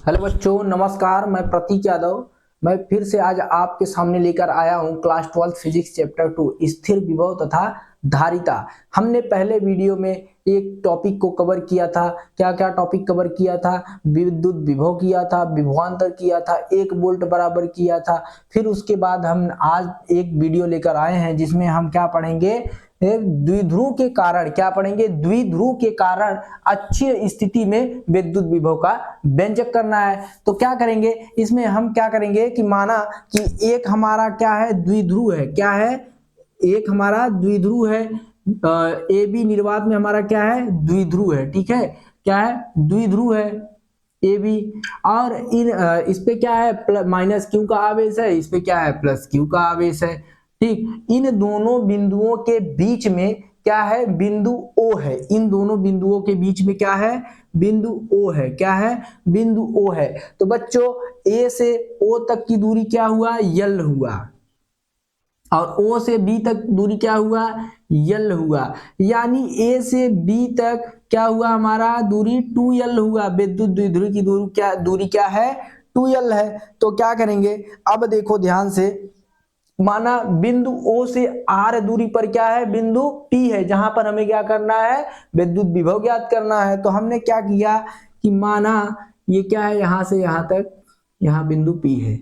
Hello बच्चों, नमस्कार। मैं प्रतीक यादव। मैं फिर से आज आपके सामने लेकर आया हूं क्लास 12 फिजिक्स चैप्टर 2 स्थिर विभव तथा धारिता। हमने पहले वीडियो में एक टॉपिक को कवर किया था। क्या क्या टॉपिक कवर किया था? विद्युत विभव किया था, विभवांतर किया था, 1 वोल्ट बराबर किया था। फिर उसके बाद हम आज एक वीडियो लेकर आए हैं जिसमें हम क्या पढ़ेंगे? द्विध्रुव के कारण क्या पढ़ेंगे? द्विध्रुव के कारण अच्छी स्थिति में विद्युत विभव का व्यंजक करना है। तो क्या करेंगे इसमें? हम क्या करेंगे कि माना कि एक हमारा क्या है? द्विध्रुव है। क्या है? एक हमारा द्विध्रुव है। ए बी निर्वात में हमारा क्या है? द्विध्रुव है। ठीक है, क्या है? द्विध्रुव है ए बी। और इस पे क्या है? माइनस क्यू का आवेश है। इस पे क्या है? प्लस क्यू का आवेश है। ठीक, इन दोनों बिंदुओं के बीच में क्या है? बिंदु ओ है। इन दोनों बिंदुओं के बीच में क्या है? बिंदु ओ है। क्या है? बिंदु ओ है। तो बच्चों, ए से ओ तक की दूरी क्या हुआ? यल हुआ। और ओ से बी तक दूरी क्या हुआ? यल हुआ। यानी ए से बी तक क्या हुआ? हमारा दूरी 2l हुआ। विद्युत द्विध्रुव की दूरी क्या है? 2l है। तो क्या करेंगे? अब देखो ध्यान से, माना बिंदु O से R दूरी पर क्या है? बिंदु P है, जहां पर हमें क्या करना है? विद्युत विभव ज्ञात करना है। तो हमने क्या किया कि माना ये क्या है? यहां से यहां तक, यहां बिंदु P है,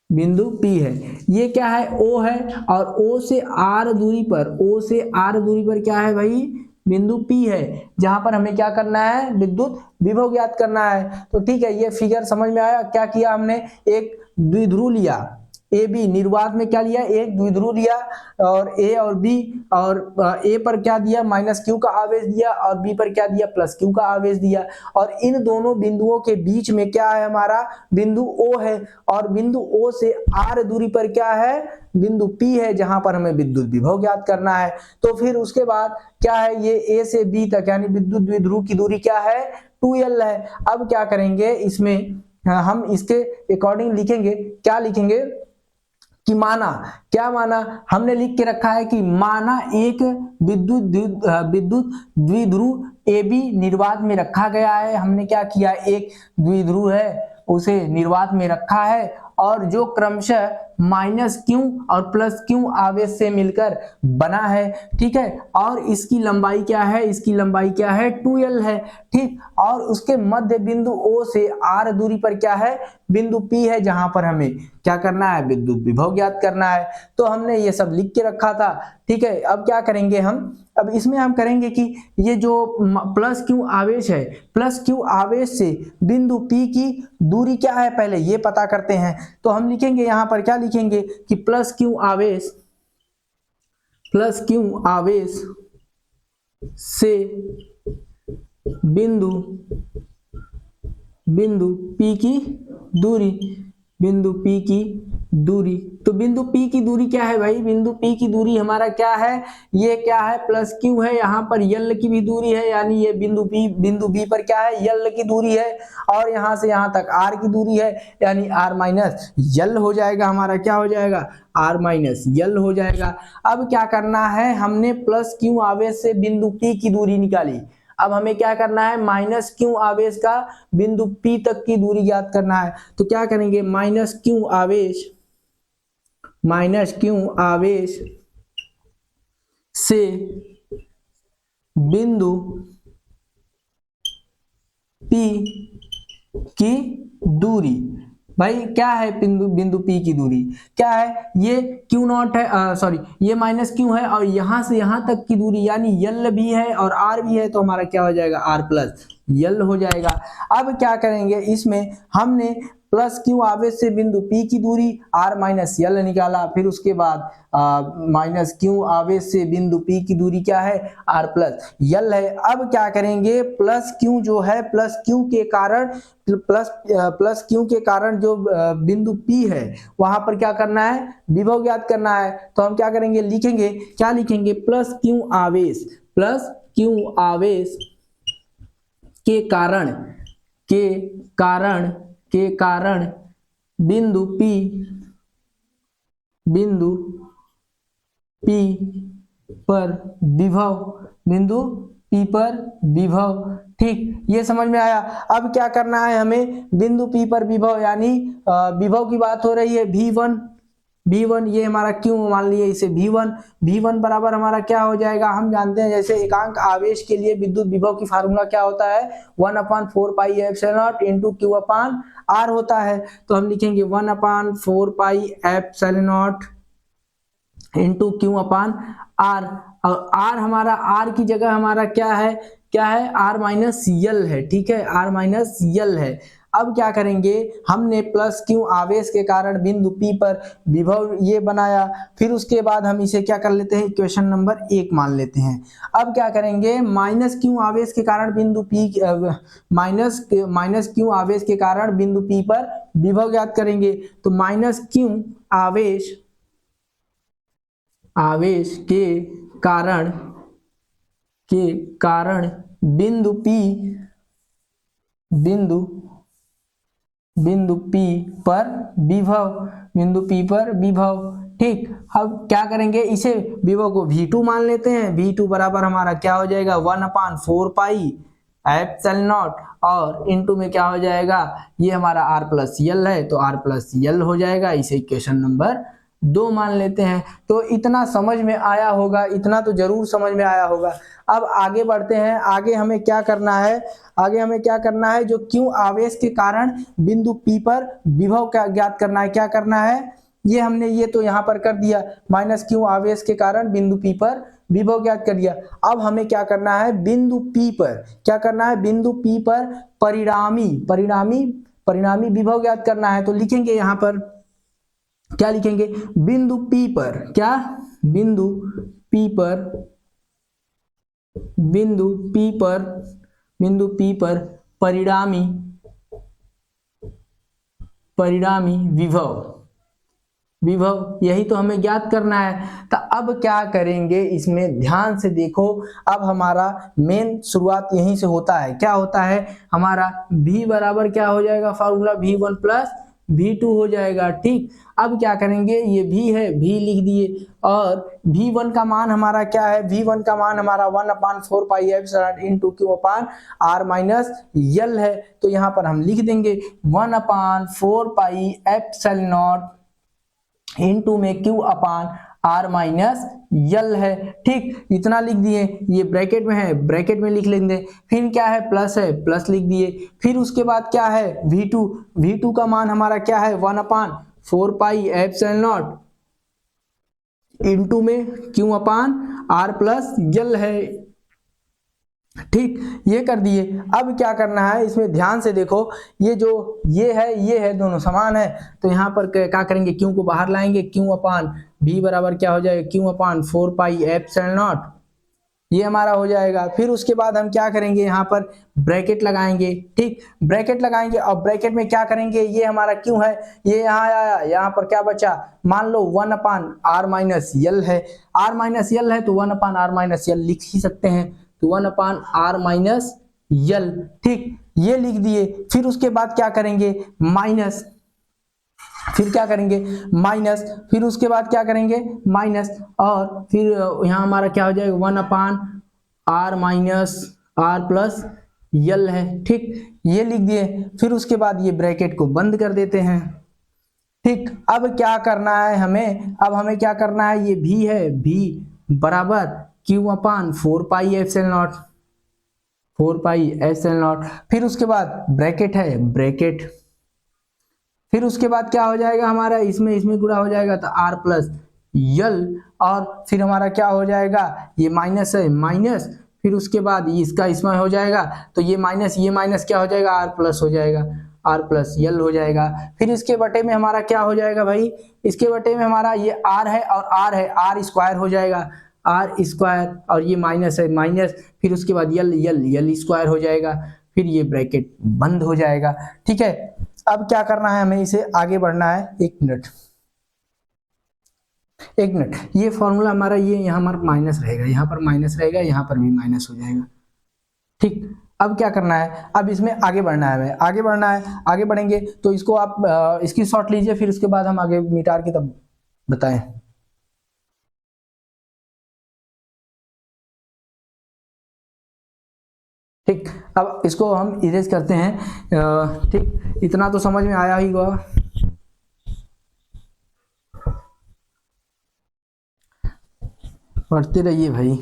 बिंदु P है। ये क्या है? O है। और O से R दूरी पर, O से R दूरी पर क्या है भाई? बिंदु P है, जहां पर हमें क्या करना है? विद्युत विभव ज्ञात करना है। तो ठीक है, ये फिगर समझ में आया? क्या किया हमने? एक द्विध्रुव लिया, ए बी निर्वात में क्या लिया? एक द्विध्रुव लिया, और ए और बी, और ए पर क्या दिया? माइनस क्यू का आवेश दिया, और बी पर क्या दिया? प्लस क्यू का आवेश दिया। और इन दोनों बिंदुओं के बीच में क्या है? हमारा बिंदु ओ है। और बिंदु ओ से आर दूरी पर क्या है? बिंदु पी है, जहां पर हमें विद्युत विभव ज्ञात करना है। तो फिर उसके बाद क्या है? ये ए से बी तक यानी विद्युत द्विध्रुव की दूरी क्या है? 2l है। अब क्या करेंगे इसमें? हम इसके अकॉर्डिंग लिखेंगे। क्या लिखेंगे कि माना, क्या माना? हमने लिख के रखा है कि माना एक विद्युत द्विध्रुव ए बी निर्वात में रखा गया है। हमने क्या किया? एक द्विध्रुव है, उसे निर्वात में रखा है, और जो क्रमशः माइनस क्यू और प्लस क्यू आवेश से मिलकर बना है। ठीक है, और इसकी लंबाई क्या है? इसकी लंबाई क्या है? 2l है। ठीक, और उसके मध्य बिंदु O से R दूरी पर क्या है? बिंदु P है, जहां पर हमें क्या करना है? विद्युत विभव ज्ञात करना है। तो हमने ये सब लिख के रखा था। ठीक है, अब क्या करेंगे हम? अब इसमें हम करेंगे कि ये जो प्लस क्यू आवेश है, प्लस क्यू आवेश से बिंदु P की दूरी क्या है? पहले ये पता करते हैं। तो हम लिखेंगे यहां पर, क्या लिखेंगे कि प्लस क्यू आवेश, प्लस क्यू आवेश से बिंदु बिंदु P की दूरी, बिंदु P की दूरी। तो बिंदु P की दूरी क्या है भाई? बिंदु P की दूरी हमारा क्या है? ये क्या है? प्लस क्यू है। यहाँ पर यल की भी दूरी है, यानी ये बिंदु B पर क्या है? यल की दूरी है। और यहाँ से यहाँ तक R की दूरी है, यानी R माइनस यल हो जाएगा। हमारा क्या हो जाएगा? R माइनस यल हो जाएगा। अब क्या करना है? हमने प्लस क्यू आवेश से बिंदु P की दूरी निकाली। अब हमें क्या करना है? माइनस क्यू आवेश का बिंदु P तक की दूरी ज्ञात करना है। तो क्या करेंगे? माइनस क्यू आवेश, माइनस क्यू आवेश से बिंदु P की दूरी। भाई क्या है? बिंदु P की दूरी क्या है? ये Q नॉट है, सॉरी ये माइनस क्यू है, और यहां से यहां तक की दूरी यानी यल भी है और R भी है। तो हमारा क्या हो जाएगा? R प्लस यल हो जाएगा। अब क्या करेंगे इसमें? हमने प्लस क्यू आवेश से बिंदु P की दूरी R माइनस यल निकाला। फिर उसके बाद माइनस क्यू आवेश से बिंदु P की दूरी क्या है? R प्लस यल है। अब क्या करेंगे? प्लस क्यू जो है, प्लस क्यू के कारण, प्लस क्यू के कारण जो बिंदु P है, वहां पर क्या करना है? विभव ज्ञात करना है। तो हम क्या करेंगे? लिखेंगे, क्या लिखेंगे? प्लस क्यू आवेश, प्लस क्यू आवेश के कारण, के कारण, के कारण बिंदु P, बिंदु P पर विभव, बिंदु P पर विभव। ठीक, ये समझ में आया। अब क्या करना है हमें, बिंदु P पर विभव, यानी विभव की बात हो रही है V1 ये हमारा क्यों मान लिए इसे V1 बराबर हमारा क्या हो जाएगा, हम जानते हैं जैसे एकांक आवेश के लिए विद्युत विभव की फार्मूला क्या होता है, 1/4 pi epsilon not into Q upon R होता है। तो हम लिखेंगे 1/4 pi epsilon not into Q upon R। और R हमारा, R की जगह हमारा क्या है R माइनस यल है, ठीक है, R माइनस यल है। अब क्या करेंगे, हमने प्लस क्यू आवेश के कारण बिंदु P पर विभव ये बनाया, फिर उसके बाद हम इसे क्या कर लेते हैं, इक्वेशन नंबर 1 मान लेते हैं। अब क्या करेंगे, माइनस क्यू आवेश के कारण बिंदु P, माइनस क्यू आवेश के कारण बिंदु P पर विभव ज्ञात करेंगे। तो माइनस क्यू आवेश के कारण बिंदु P पर विभव, ठीक। अब क्या करेंगे, इसे विभव को V2 मान लेते हैं। V2 बराबर हमारा क्या हो जाएगा, 1/4 पाई एप्सिलॉन नॉट, और इनटू में क्या हो जाएगा, ये हमारा R प्लस यल है, तो R प्लस यल हो जाएगा। इसे इक्वेशन नंबर 2 मान लेते हैं। तो इतना समझ में आया होगा, इतना तो जरूर समझ में आया होगा। अब आगे बढ़ते हैं, आगे हमें क्या करना है, जो क्यू आवेश के कारण बिंदु P पर विभव का ज्ञात करना है। क्या करना है, ये हमने ये तो यहाँ पर कर दिया, माइनस क्यू आवेश के कारण बिंदु P पर विभव ज्ञात कर दिया। अब हमें क्या करना है, बिंदु P पर परिणामी विभव ज्ञात करना है। तो लिखेंगे यहाँ पर, क्या लिखेंगे, बिंदु P पर परिणामी विभव, यही तो हमें ज्ञात करना है। तो अब क्या करेंगे, इसमें ध्यान से देखो। अब हमारा मेन शुरुआत यहीं से होता है। क्या होता है हमारा, V बराबर क्या हो जाएगा, फार्मूला V1 प्लस V2 हो जाएगा, ठीक। अब क्या करेंगे, ये V है, V लिख दिए, और V1 का मान हमारा क्या है, V1 का मान हमारा 1/4 पाई एप्सिलॉन इंटू Q अपान R माइनस यल है। तो यहाँ पर हम लिख देंगे 1/4 पाई एप्सिलॉन नॉट इंटू में Q अपान R माइनस यल है, ठीक। इतना लिख दिए, ये ब्रैकेट में है, ब्रैकेट में लिख लेंगे। फिर क्या है, प्लस है, प्लस लिख दिए। फिर उसके बाद क्या है, V2 का मान हमारा क्या है, 1/4 पाई एप्सिलॉन नॉट इंटू में Q अपान R प्लस यल है, ठीक। ये कर दिए। अब क्या करना है, इसमें ध्यान से देखो, ये है दोनों समान है। तो यहाँ पर क्या करेंगे, क्यू को बाहर लाएंगे, क्यू अपान V बराबर क्या हो जाएगा, Q/4 पाई एप्सिलॉन नॉट, ये हमारा हो जाएगा। फिर उसके बाद हम क्या करेंगे, यहाँ पर ब्रैकेट लगाएंगे, ठीक, ब्रैकेट लगाएंगे। और ब्रैकेट में क्या करेंगे, ये हमारा क्यों है, ये यहाँ आया, यहाँ पर क्या बचा, मान लो 1/R माइनस यल है, R माइनस यल है तो 1/R माइनस यल लिख ही सकते हैं, तो 1/R माइनस यल, ठीक, ये लिख दिए। फिर उसके बाद क्या करेंगे, माइनस, फिर क्या करेंगे, माइनस, फिर उसके बाद क्या करेंगे, माइनस, और फिर यहाँ हमारा क्या हो जाएगा, 1/R माइनस R प्लस यल है, ठीक, ये लिख दिए। फिर उसके बाद ये ब्रैकेट को बंद कर देते हैं, ठीक। अब क्या करना है हमें, अब हमें क्या करना है, ये V है, V बराबर Q/4 pi epsilon not, 4 pi epsilon not. फिर उसके बाद ब्रैकेट है, ब्रैकेट, फिर उसके बाद क्या हो जाएगा हमारा, इसमें गुणा हो जाएगा तो R प्लस यल, और फिर हमारा क्या हो जाएगा, ये माइनस है, माइनस, फिर उसके बाद इसका इसमें हो जाएगा, तो ये माइनस क्या हो जाएगा, R प्लस हो जाएगा, R प्लस यल हो जाएगा। फिर इसके बटे में हमारा क्या हो जाएगा भाई, इसके बटे में हमारा ये R है और R है, R स्क्वायर हो जाएगा, R स्क्वायर, और ये माइनस है, माइनस, फिर उसके बाद यल स्क्वायर हो जाएगा। फिर ये ब्रैकेट बंद हो जाएगा, ठीक है। अब क्या करना है हमें, इसे आगे बढ़ना है, एक मिनट, ये फॉर्मूला हमारा, ये यहाँ हमारा माइनस रहेगा, यहाँ पर माइनस रहेगा, यहाँ पर भी माइनस हो जाएगा, ठीक। अब क्या करना है, अब इसमें आगे बढ़ना है, हमें आगे बढ़ना है। आगे बढ़ेंगे तो इसको आप इसकी शॉर्ट लीजिए, फिर उसके बाद हम आगे मिटार की तब बताएं, ठीक। अब इसको हम इरेज करते हैं। ठीक, इतना तो समझ में आया ही होगा। पढ़ते रहिए भाई।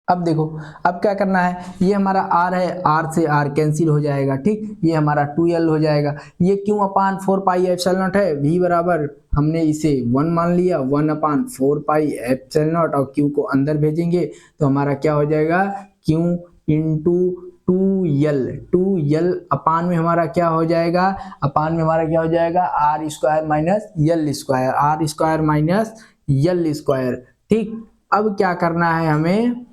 अब देखो, अब क्या करना है, ये हमारा r है, r से r कैंसिल हो जाएगा। ठीक, ये हमारा 2l हो जाएगा। ये क्यों अपान 4 पाई एप्सिलॉन नॉट है, v बराबर हमने इसे 1 मान लिया, 1 अपान 4 पाई एप्सिलॉन नॉट, और q को अंदर भेजेंगे तो हमारा क्या हो जाएगा, q इंटू 2l अपान में हमारा क्या हो जाएगा, अपान में हमारा क्या हो जाएगा, r square minus L square, r square minus L square. ठीक, अब क्या करना है हमें,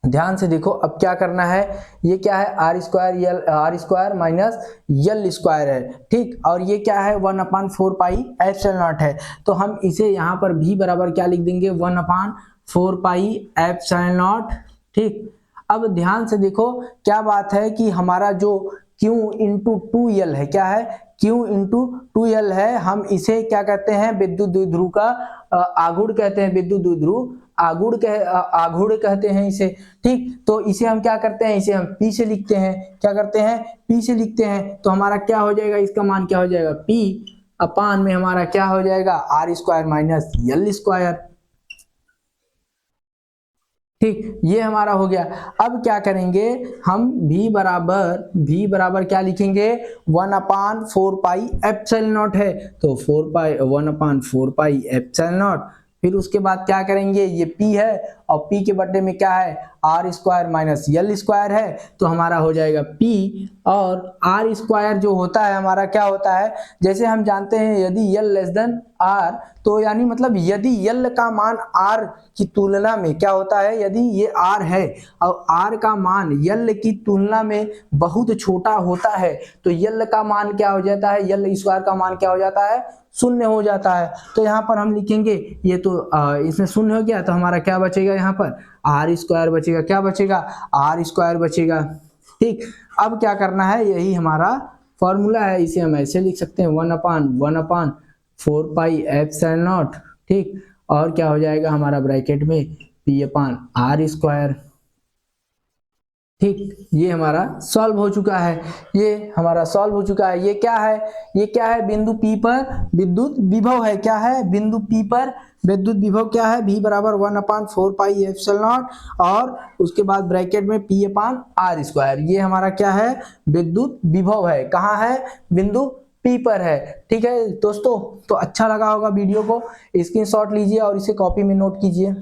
ध्यान से देखो, अब क्या करना है, ये क्या है, R square minus L square है। ठीक, और ये क्या है, 1 अपान 4 पाई एप्सिलॉन नॉट है। तो हम इसे यहाँ पर भी बराबर क्या लिख देंगे, 1 अपान 4 पाई एप्सिलॉन नॉट। ठीक, अब ध्यान से देखो क्या बात है कि हमारा जो Q इंटू 2L है, क्या है, Q इंटू 2L है, हम इसे क्या कहते हैं, विद्युत द्विध्रुव का आघूर्ण कहते हैं, विद्युत द्विध्रुव आघूर्ण कहते हैं इसे। ठीक, तो इसे हम क्या करते हैं, इसे हम P से लिखते हैं, क्या करते हैं, P से लिखते हैं। तो हमारा क्या हो जाएगा, इसका मान क्या हो जाएगा, P अपान में हमारा क्या हो जाएगा, R square minus L square. ठीक, ये हमारा हो गया। अब क्या करेंगे हम, v बराबर क्या लिखेंगे, 1 अपान 4 पाई एप्सिलॉन नॉट है, तो 1 अपान 4 पाई एप्सिलॉन नॉट। फिर उसके बाद क्या करेंगे, ये p है और p के बट्टे में क्या है, R square minus L square है, तो हमारा हो जाएगा p। और आर स्क्वायर जो होता है हमारा क्या होता है, जैसे हम जानते हैं यदि यल लेस देन आर, तो यानी मतलब यदि यल का मान आर की तुलना में क्या होता है, यदि ये आर है और आर का मान यल की तुलना में बहुत छोटा होता है, तो यल का मान क्या हो जाता है, यल स्क्वायर का मान क्या हो जाता है, शून्य हो जाता है। तो यहाँ पर हम लिखेंगे, ये तो इसमें शून्य हो गया, तो हमारा क्या बचेगा, यहाँ पर आर स्क्वायर बचेगा, क्या बचेगा, आर स्क्वायर बचेगा। ठीक, अब क्या करना है, यही हमारा फॉर्मूला है, इसे हम ऐसे लिख सकते हैं, 1 अपान 4 पाई एप्सिलॉन नॉट। ठीक, और क्या हो जाएगा हमारा ब्रैकेट में p अपान आर स्क्वायर। ठीक, ये हमारा सॉल्व हो चुका है, ये हमारा सॉल्व हो चुका है। ये क्या है, ये क्या है, बिंदु P पर विद्युत विभव है, क्या है, बिंदु P पर विद्युत विभव क्या है, v बराबर 1 अपान 4 पाई एप्सिलॉन नॉट, और उसके बाद ब्रैकेट में p अपान आर स्क्वायर। ये हमारा क्या है, विद्युत विभव है, कहाँ है, बिंदु P पर है। ठीक है दोस्तों, तो अच्छा लगा होगा वीडियो को, स्क्रीनशॉट लीजिए और इसे कॉपी में नोट कीजिए।